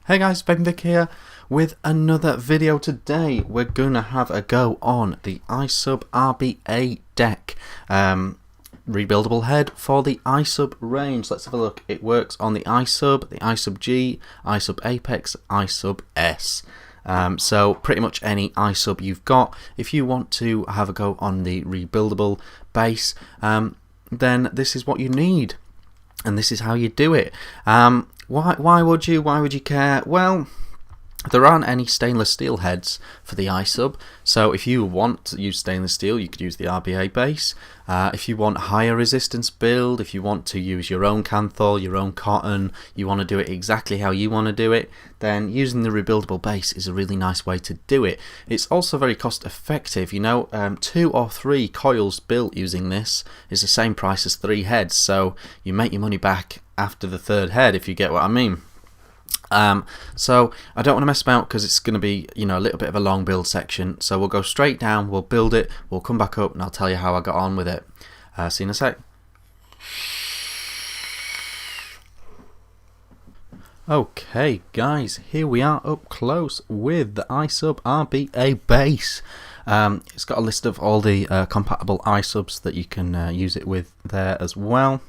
Hey guys, Vick here with another video. Today we're gonna have a go on the iSub RBA deck rebuildable head for the iSub range. Let's have a look. It works on the iSub G, iSub Apex, iSub S. So pretty much any iSub you've got. If you want to have a go on the rebuildable base, then this is what you need, and this is how you do it. Why would you care? Well, there aren't any stainless steel heads for the iSub, so if you want to use stainless steel, you could use the RBA base. If you want higher resistance build, if you want to use your own Kanthal, your own cotton, you want to do it exactly how you want to do it, then using the rebuildable base is a really nice way to do it. It's also very cost effective. 2 or 3 coils built using this is the same price as 3 heads, so you make your money back after the 3rd head, if you get what I mean. So I don't want to mess about because it's going to be a little bit of a long build section, so we'll go straight down, we'll build it, we'll come back up and I'll tell you how I got on with it. See you in a sec. Okay guys, here we are up close with the iSub RBA base. It's got a list of all the compatible iSubs that you can use it with there as well.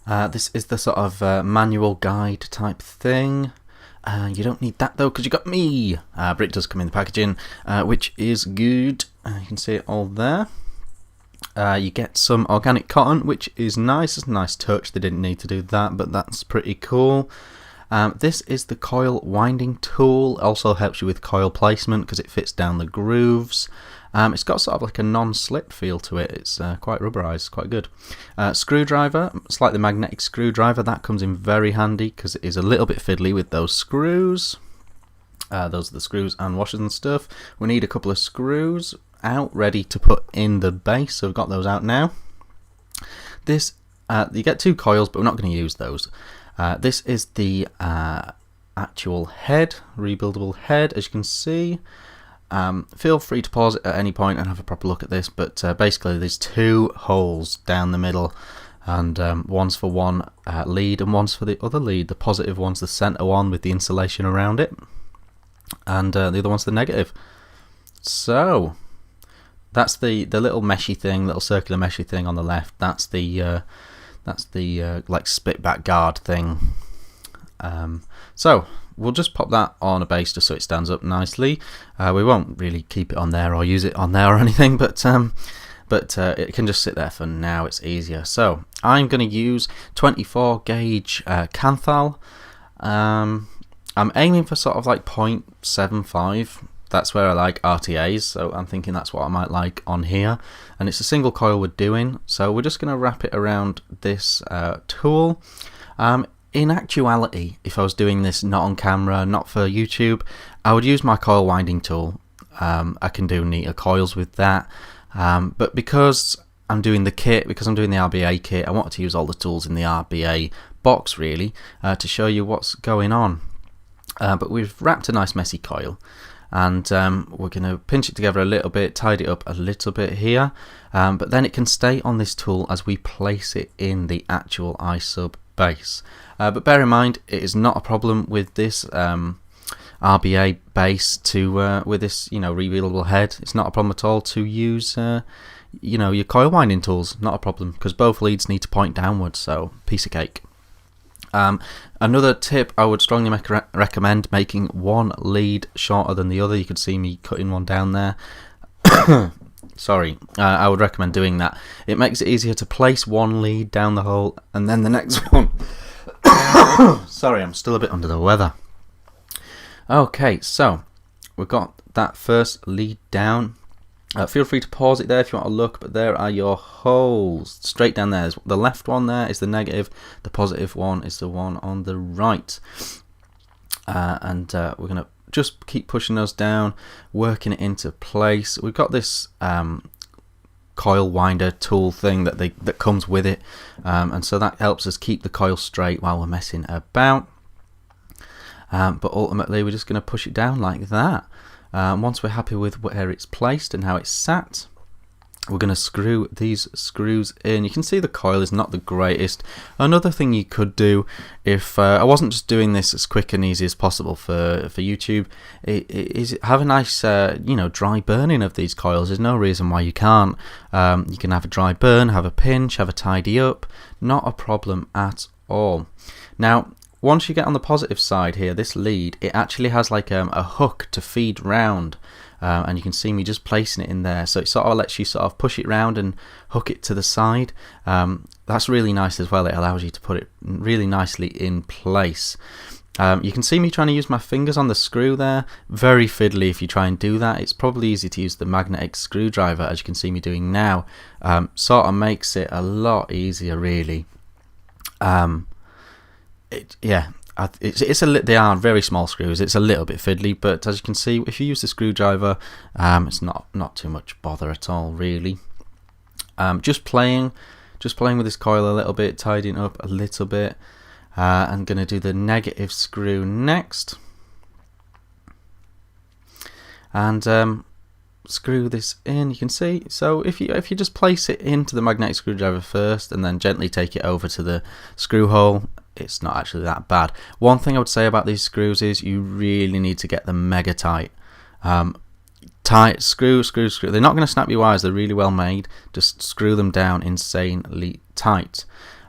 This is the sort of manual guide type thing. You don't need that though because you got me, but it does come in the packaging, which is good. You can see it all there. You get some organic cotton, which is nice. It's a nice touch. They didn't need to do that, but that's pretty cool. This is the coil winding tool. Also helps you with coil placement because it fits down the grooves. It's got sort of like a non-slip feel to it. It's quite rubberized, quite good. Screwdriver, slightly magnetic screwdriver. That comes in very handy because it is a little bit fiddly with those screws. Those are the screws and washers and stuff. We need a couple of screws out ready to put in the base, so we've got those out now. This, you get 2 coils, but we're not going to use those. This is the actual head, rebuildable head, as you can see. Feel free to pause it at any point and have a proper look at this, but basically there's 2 holes down the middle, and one's for one lead and one's for the other lead. The positive one's the center one with the insulation around it, and the other one's the negative. So that's the little meshy thing, little circular meshy thing on the left. That's the like spit back guard thing. So we'll just pop that on a base just so it stands up nicely. We won't really keep it on there or use it on there or anything, but it can just sit there for now. It's easier. So I'm going to use 24 gauge Kanthal. I'm aiming for sort of like 0.75. That's where I like RTAs, so I'm thinking that's what I might like on here. And it's a single coil we're doing, so we're just going to wrap it around this tool. In actuality, if I was doing this not on camera, not for YouTube, I would use my coil winding tool. I can do neater coils with that, but because I'm doing the kit, because I'm doing the RBA kit, I wanted to use all the tools in the RBA box really to show you what's going on. But we've wrapped a nice messy coil, and we're going to pinch it together a little bit, tidy it up a little bit here, but then it can stay on this tool as we place it in the actual iSub base. But bear in mind, it is not a problem with this RBA base to with this rebuildable head. It's not a problem at all to use your coil winding tools. Not a problem because both leads need to point downwards, so piece of cake. Another tip, I would strongly recommend making one lead shorter than the other. You could see me cutting one down there. Sorry, I would recommend doing that. It makes it easier to place one lead down the hole and then the next one. Sorry, I'm still a bit under the weather. Okay, so we've got that first lead down. Feel free to pause it there if you want to look, but there are your holes straight down there. The left one there is the negative, the positive one is the one on the right. And we're going to just keep pushing those down, working it into place. We've got this coil winder tool thing that comes with it, and so that helps us keep the coil straight while we're messing about. But ultimately we're just going to push it down like that. Once we're happy with where it's placed and how it's sat, we're going to screw these screws in. You can see the coil is not the greatest. Another thing you could do, if I wasn't just doing this as quick and easy as possible for YouTube, is have a nice dry burning of these coils. There's no reason why you can't. You can have a dry burn, have a pinch, have a tidy up. Not a problem at all. Now, once you get on the positive side here, this lead, it actually has like a hook to feed round. And you can see me just placing it in there, so it sort of lets you sort of push it round and hook it to the side. That's really nice as well. It allows you to put it really nicely in place. You can see me trying to use my fingers on the screw there. Very fiddly if you try and do that. It's probably easy to use the magnetic screwdriver, as you can see me doing now. Sort of makes it a lot easier, really. They are very small screws. It's a little bit fiddly, but as you can see, if you use the screwdriver, it's not too much bother at all, really. Just playing with this coil a little bit, tidying up a little bit. I'm going to do the negative screw next, and screw this in. You can see. So if you just place it into the magnetic screwdriver first, and then gently take it over to the screw hole, it's not actually that bad. One thing I would say about these screws is you really need to get them mega tight. Tight, screw. They're not going to snap your wires. They're really well made. Just screw them down insanely tight.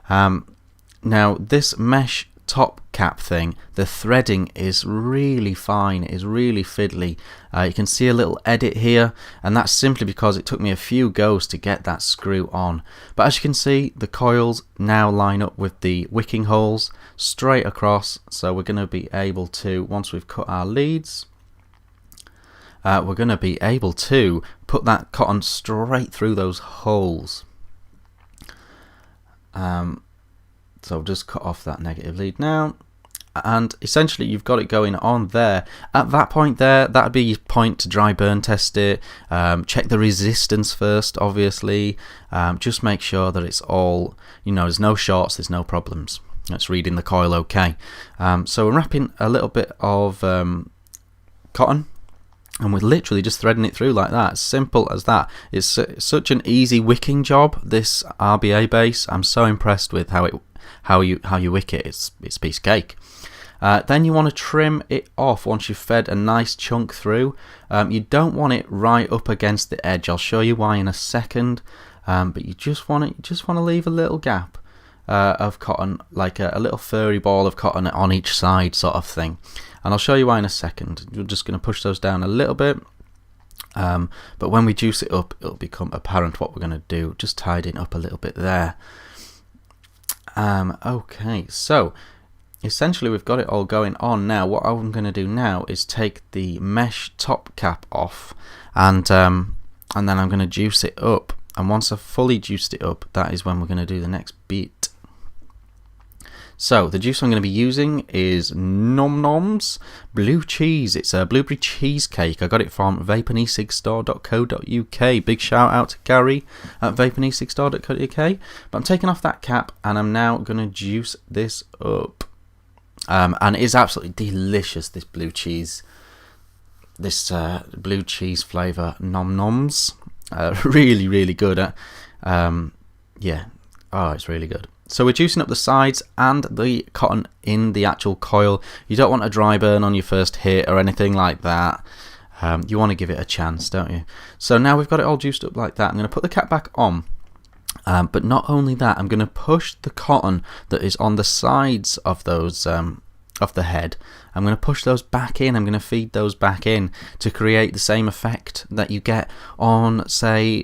Now this mesh top cap thing, the threading is really fine. It is really fiddly. You can see a little edit here, and that's simply because it took me a few goes to get that screw on. But as you can see, the coils now line up with the wicking holes straight across, so we're going to be able to, once we've cut our leads, we're going to be able to put that cotton straight through those holes. So I'll just cut off that negative lead now, and essentially you've got it going on there. At that point there, that'd be your point to dry burn test it. Check the resistance first, obviously. Just make sure that it's all, there's no shorts, there's no problems. That's reading the coil okay. So we're wrapping a little bit of cotton, and we're literally just threading it through like that. Simple as that. It's such an easy wicking job, this RBA base. I'm so impressed with how you wick it. It's a piece of cake. Then you want to trim it off once you've fed a nice chunk through. You don't want it right up against the edge. I'll show you why in a second. But you just want to leave a little gap of cotton, like a little furry ball of cotton on each side, sort of thing. And I'll show you why in a second. We're just going to push those down a little bit. But when we juice it up, it'll become apparent what we're going to do. Just tidying up a little bit there. Okay, so essentially we've got it all going on now. What I'm going to do now is take the mesh top cap off, and then I'm going to juice it up. And once I've fully juiced it up, that is when we're going to do the next bit. So the juice I'm going to be using is Nom Nom's blue cheese. It's a blueberry cheesecake. I got it from vapeandesigstore.co.uk. Big shout out to Gary at vapeandesigstore.co.uk. But I'm taking off that cap, and I'm now going to juice this up. And it is absolutely delicious, this blue cheese. This blue cheese flavour Nom Nom's. Really, really good. Yeah. Oh, it's really good. So we're juicing up the sides and the cotton in the actual coil. You don't want a dry burn on your first hit or anything like that. You want to give it a chance, don't you? So now we've got it all juiced up like that. I'm going to put the cap back on. But not only that, I'm going to push the cotton that is on the sides of those of the head. I'm going to push those back in. I'm going to feed those back in to create the same effect that you get on, say,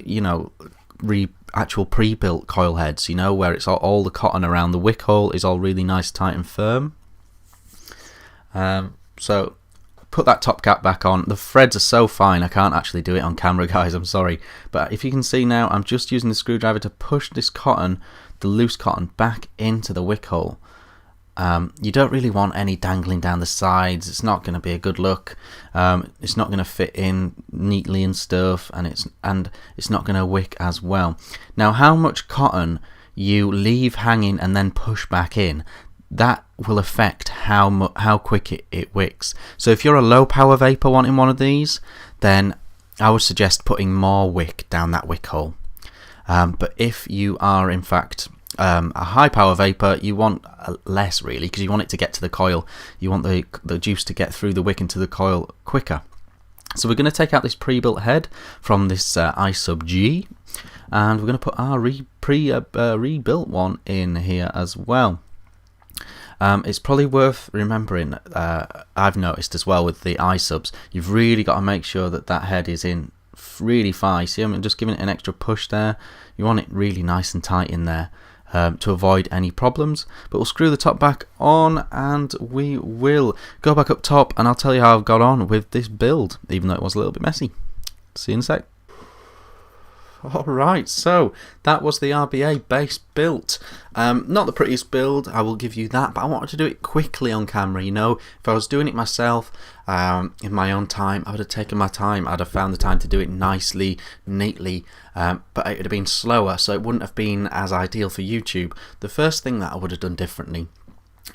actual pre-built coil heads, where it's all the cotton around the wick hole is all really nice, tight and firm. So put that top cap back on. The threads are so fine, I can't actually do it on camera, guys, I'm sorry. But if you can see now, I'm just using the screwdriver to push this cotton, the loose cotton, back into the wick hole. You don't really want any dangling down the sides. It's not going to be a good look. It's not going to fit in neatly and stuff, and it's not going to wick as well. Now, how much cotton you leave hanging and then push back in, that will affect how quick it wicks. So if you're a low power vapor wanting one of these, then I would suggest putting more wick down that wick hole. But if you are in fact a high power vapor, you want less really, because you want it to get to the coil. You want the juice to get through the wick into the coil quicker. So we're going to take out this pre-built head from this iSub G, and we're going to put our rebuilt one in here as well. It's probably worth remembering, I've noticed as well with the iSubs, you've really got to make sure that that head is in really far. See, I'm just giving it an extra push there. You want it really nice and tight in there to avoid any problems. But we'll screw the top back on and we will go back up top, and I'll tell you how I've got on with this build, even though it was a little bit messy. See you in a sec. Alright, so that was the RBA base built. Not the prettiest build, I will give you that, but I wanted to do it quickly on camera. You know, if I was doing it myself in my own time, I would have taken my time. I'd have found the time to do it nicely, neatly, but it would have been slower, so it wouldn't have been as ideal for YouTube. The first thing that I would have done differently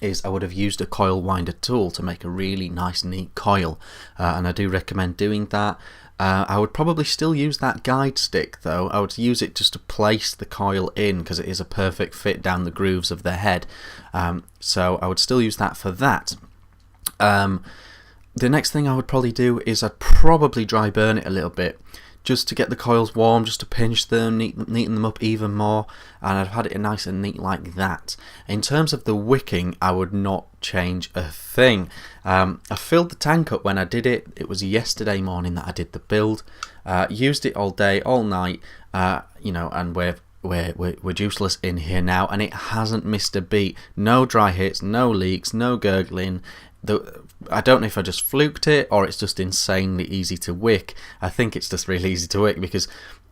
is I would have used a coil winder tool to make a really nice, neat coil, and I do recommend doing that. I would probably still use that guide stick though. I would use it just to place the coil in, because it is a perfect fit down the grooves of the head. So I would still use that for that. The next thing I would probably do is I'd probably dry burn it a little bit, just to get the coils warm, just to pinch them, neaten them up even more, and I've had it nice and neat like that. In terms of the wicking, I would not change a thing. I filled the tank up when I did it. It was yesterday morning that I did the build. Used it all day, all night, you know, and we're juiceless in here now, and it hasn't missed a beat. No dry hits, no leaks, no gurgling. I don't know if I just fluked it or it's just insanely easy to wick. I think it's just really easy to wick because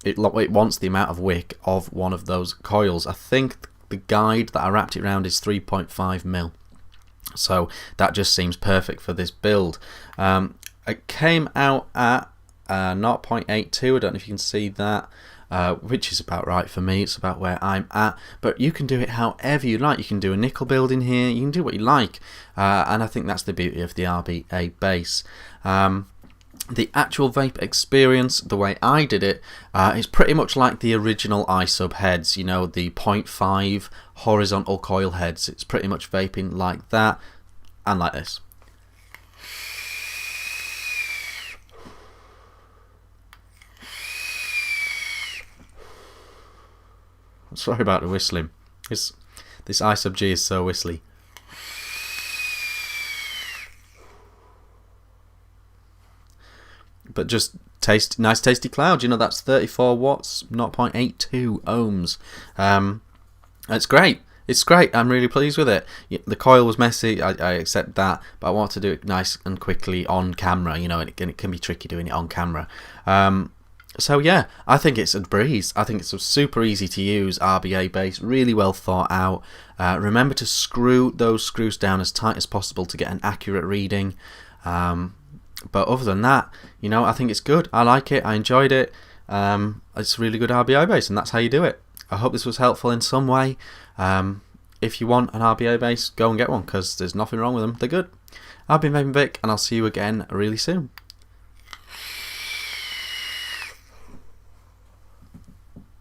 it wants the amount of wick of one of those coils. I think the guide that I wrapped it around is 3.5mm, so that just seems perfect for this build. It came out at 0.82. I don't know if you can see that. Which is about right for me. It's about where I'm at, but you can do it however you like. You can do a nickel build in here, you can do what you like, and I think that's the beauty of the RBA base. The actual vape experience, the way I did it, is pretty much like the original iSub heads, you know, the 0.5 horizontal coil heads. It's pretty much vaping like that and like this. Sorry about the whistling. This iSub G is so whistly. But just nice tasty cloud. You know, that's 34 watts, 0.82 ohms. It's great. It's great. I'm really pleased with it. The coil was messy, I accept that, but I want to do it nice and quickly on camera, you know, and it can be tricky doing it on camera. So yeah, I think it's a breeze. I think it's a super easy to use RBA base, really well thought out. Remember to screw those screws down as tight as possible to get an accurate reading. But other than that, you know, I think it's good. I like it. I enjoyed it. It's a really good RBA base, and that's how you do it. I hope this was helpful in some way. If you want an RBA base, go and get one, because there's nothing wrong with them. They're good. I've been Vick, and I'll see you again really soon.